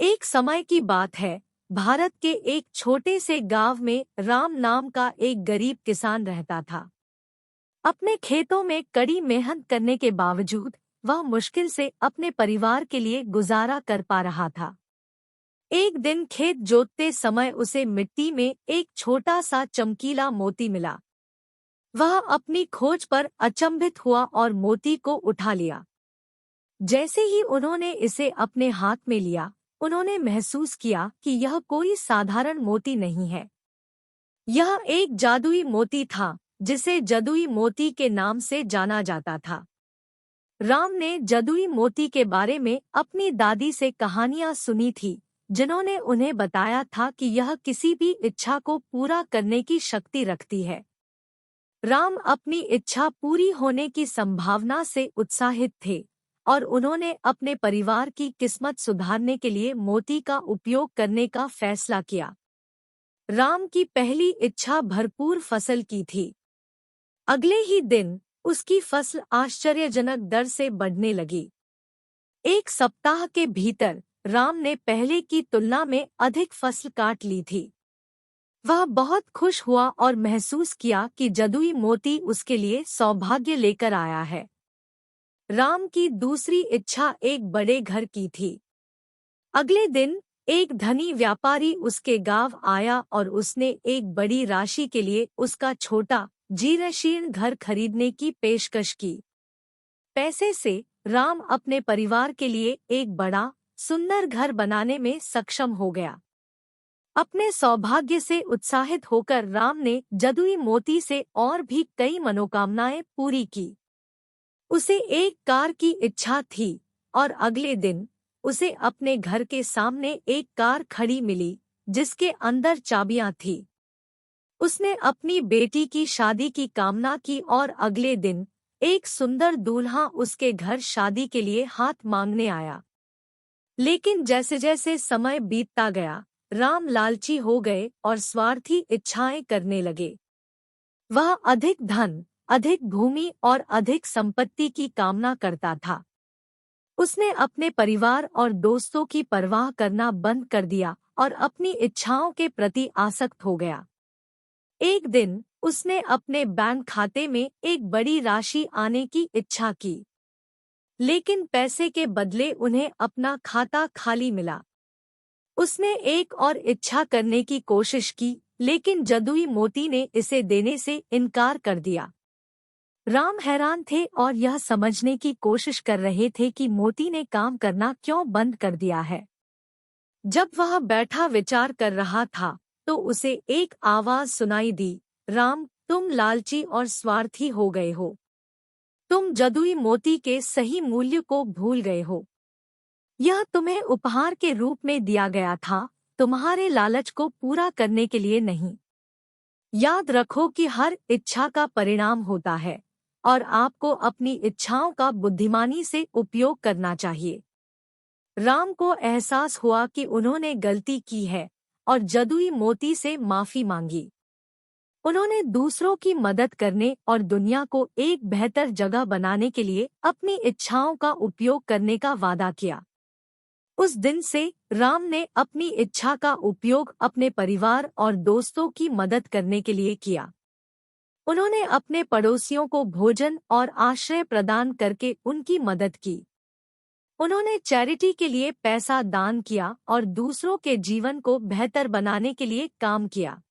एक समय की बात है। भारत के एक छोटे से गांव में राम नाम का एक गरीब किसान रहता था। अपने खेतों में कड़ी मेहनत करने के बावजूद वह मुश्किल से अपने परिवार के लिए गुजारा कर पा रहा था। एक दिन खेत जोतते समय उसे मिट्टी में एक छोटा सा चमकीला मोती मिला। वह अपनी खोज पर अचंभित हुआ और मोती को उठा लिया। जैसे ही उन्होंने इसे अपने हाथ में लिया, उन्होंने महसूस किया कि यह कोई साधारण मोती नहीं है। यह एक जादुई मोती था, जिसे जदुई मोती के नाम से जाना जाता था। राम ने जदुई मोती के बारे में अपनी दादी से कहानियां सुनी थी, जिन्होंने उन्हें बताया था कि यह किसी भी इच्छा को पूरा करने की शक्ति रखती है। राम अपनी इच्छा पूरी होने की संभावना से उत्साहित थे और उन्होंने अपने परिवार की किस्मत सुधारने के लिए मोती का उपयोग करने का फैसला किया। राम की पहली इच्छा भरपूर फसल की थी। अगले ही दिन उसकी फसल आश्चर्यजनक दर से बढ़ने लगी। एक सप्ताह के भीतर राम ने पहले की तुलना में अधिक फसल काट ली थी। वह बहुत खुश हुआ और महसूस किया कि जदुई मोती उसके लिए सौभाग्य लेकर आया है। राम की दूसरी इच्छा एक बड़े घर की थी। अगले दिन एक धनी व्यापारी उसके गांव आया और उसने एक बड़ी राशि के लिए उसका छोटा जीर्णशीर्ण घर खरीदने की पेशकश की। पैसे से राम अपने परिवार के लिए एक बड़ा सुंदर घर बनाने में सक्षम हो गया। अपने सौभाग्य से उत्साहित होकर राम ने जदुई मोती से और भी कई मनोकामनाएं पूरी की। उसे एक कार की इच्छा थी और अगले दिन उसे अपने घर के सामने एक कार खड़ी मिली, जिसके अंदर चाबियां थीं। उसने अपनी बेटी की शादी की कामना की और अगले दिन एक सुंदर दूल्हा उसके घर शादी के लिए हाथ मांगने आया। लेकिन जैसे जैसे समय बीतता गया, राम लालची हो गए और स्वार्थी इच्छाएं करने लगे। वह अधिक धन, अधिक भूमि और अधिक संपत्ति की कामना करता था। उसने अपने परिवार और दोस्तों की परवाह करना बंद कर दिया और अपनी इच्छाओं के प्रति आसक्त हो गया। एक दिन उसने अपने बैंक खाते में एक बड़ी राशि आने की इच्छा की, लेकिन पैसे के बदले उन्हें अपना खाता खाली मिला। उसने एक और इच्छा करने की कोशिश की, लेकिन जदुई मोती ने इसे देने से इनकार कर दिया। राम हैरान थे और यह समझने की कोशिश कर रहे थे कि मोती ने काम करना क्यों बंद कर दिया है। जब वह बैठा विचार कर रहा था, तो उसे एक आवाज सुनाई दी, राम, तुम लालची और स्वार्थी हो गए हो। तुम जदुई मोती के सही मूल्य को भूल गए हो। यह तुम्हें उपहार के रूप में दिया गया था, तुम्हारे लालच को पूरा करने के लिए नहीं। याद रखो कि हर इच्छा का परिणाम होता है और आपको अपनी इच्छाओं का बुद्धिमानी से उपयोग करना चाहिए। राम को एहसास हुआ कि उन्होंने गलती की है और जदुई मोती से माफी मांगी। उन्होंने दूसरों की मदद करने और दुनिया को एक बेहतर जगह बनाने के लिए अपनी इच्छाओं का उपयोग करने का वादा किया। उस दिन से राम ने अपनी इच्छा का उपयोग अपने परिवार और दोस्तों की मदद करने के लिए किया। उन्होंने अपने पड़ोसियों को भोजन और आश्रय प्रदान करके उनकी मदद की। उन्होंने चैरिटी के लिए पैसा दान किया और दूसरों के जीवन को बेहतर बनाने के लिए काम किया।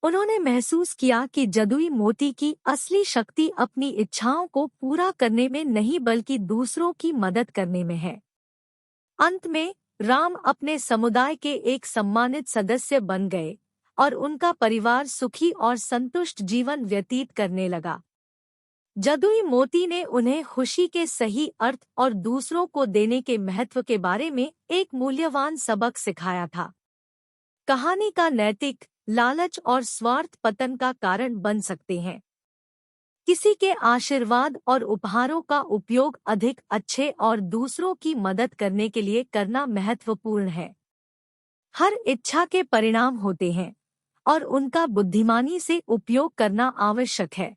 उन्होंने महसूस किया कि जदुई मोती की असली शक्ति अपनी इच्छाओं को पूरा करने में नहीं बल्कि दूसरों की मदद करने में है। अंत में राम अपने समुदाय के एक सम्मानित सदस्य बन गए और उनका परिवार सुखी और संतुष्ट जीवन व्यतीत करने लगा। जदुई मोती ने उन्हें खुशी के सही अर्थ और दूसरों को देने के महत्व के बारे में एक मूल्यवान सबक सिखाया था। कहानी का नैतिक लालच और स्वार्थ पतन का कारण बन सकते हैं। किसी के आशीर्वाद और उपहारों का उपयोग अधिक अच्छे और दूसरों की मदद करने के लिए करना महत्वपूर्ण है। हर इच्छा के परिणाम होते हैं और उनका बुद्धिमानी से उपयोग करना आवश्यक है।